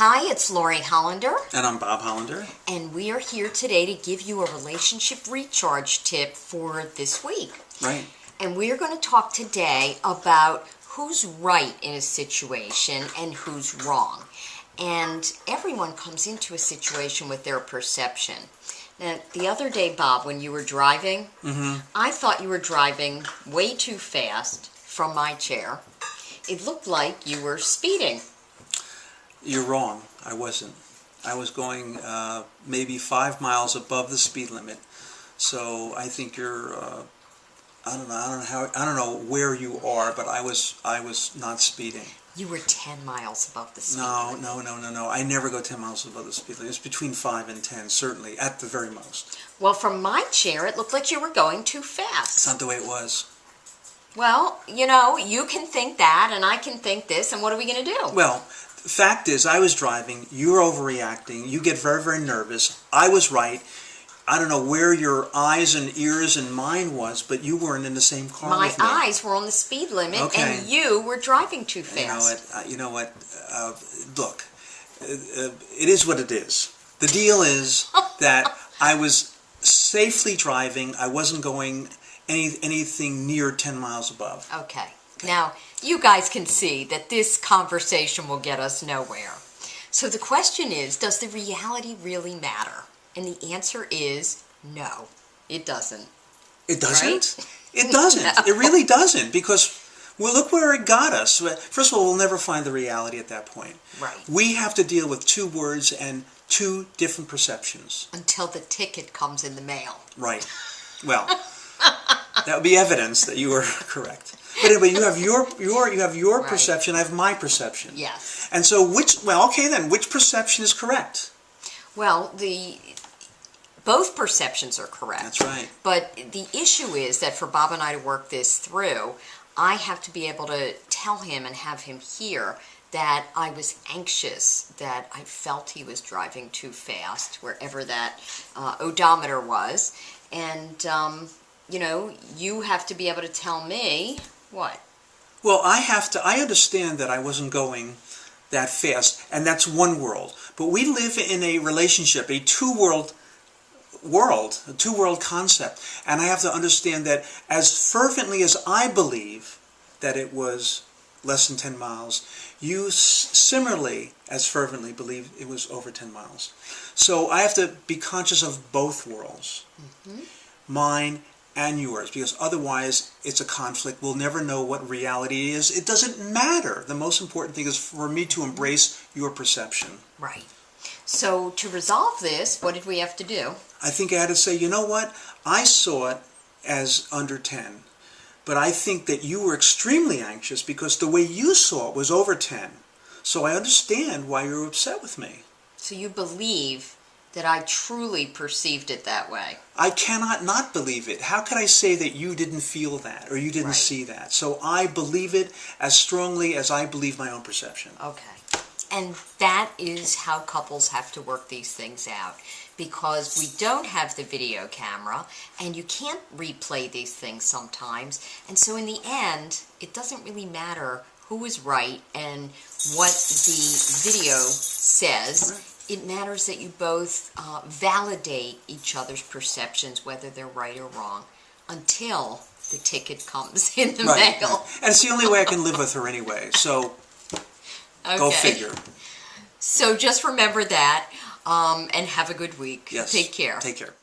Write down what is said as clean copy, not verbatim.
Hi, it's Lori Hollander. And I'm Bob Hollander. And we are here today to give you a relationship recharge tip for this week. Right. And we are going to talk today about who's right in a situation and who's wrong. And everyone comes into a situation with their perception. Now, the other day, Bob, when you were driving, I thought you were driving way too fast from my chair. It looked like you were speeding. You're wrong. I wasn't. I was going maybe 5 miles above the speed limit. So I think you're. I don't know where you are, but I was not speeding. You were 10 miles above the speed limit. No. I never go 10 miles above the speed limit. It's between 5 and 10, certainly, at the very most. Well, from my chair, it looked like you were going too fast. It's not the way it was. Well, you can think that, and I can think this, and what are we going to do? Well, the fact is, I was driving, you were overreacting, you get very, very nervous, I was right. I don't know where your eyes and ears and mind was, but you weren't in the same car with me. My eyes were on the speed limit, and you were driving too fast. You know what? Look, it is what it is. The deal is that I was safely driving. I wasn't going anything near 10 miles above. Okay. Now, you guys can see that this conversation will get us nowhere. So the question is, does the reality really matter? And the answer is no, it doesn't. It doesn't? Right? It doesn't. No. It really doesn't, because, well, look where it got us. First of all, we'll never find the reality at that point. Right. We have to deal with two words and two different perceptions. Until the ticket comes in the mail. Right. Well, that would be evidence that you were correct. But anyway, you have your Right. perception, I have my perception. Yes. And so which perception is correct? Well, both perceptions are correct. That's right. But the issue is that for Bob and I to work this through, I have to be able to tell him and have him hear that I was anxious, that I felt he was driving too fast, wherever that odometer was. And, you have to be able to tell me what? Well, I understand that I wasn't going that fast, and that's one world. But we live in a relationship, a two-world concept. And I have to understand that as fervently as I believe that it was less than 10 miles, you similarly as fervently believe it was over 10 miles. So I have to be conscious of both worlds, mine and yours, because otherwise it's a conflict. We'll never know what reality is. It doesn't matter. The most important thing is for me to embrace your perception. Right. So to resolve this, what did we have to do? I think I had to say, you know what? I saw it as under 10. But I think that you were extremely anxious because the way you saw it was over 10. So I understand why you're upset with me. So you believe that I truly perceived it that way. I cannot not believe it. How could I say that you didn't feel that or you didn't see that? So I believe it as strongly as I believe my own perception. Okay. And that is how couples have to work these things out, because we don't have the video camera and you can't replay these things sometimes. And so in the end, it doesn't really matter who is right and what the video says. Right. It matters that you both validate each other's perceptions, whether they're right or wrong, until the ticket comes in the mail. And it's the only way I can live with her anyway. So go figure. So just remember that, and have a good week. Yes. Take care. Take care.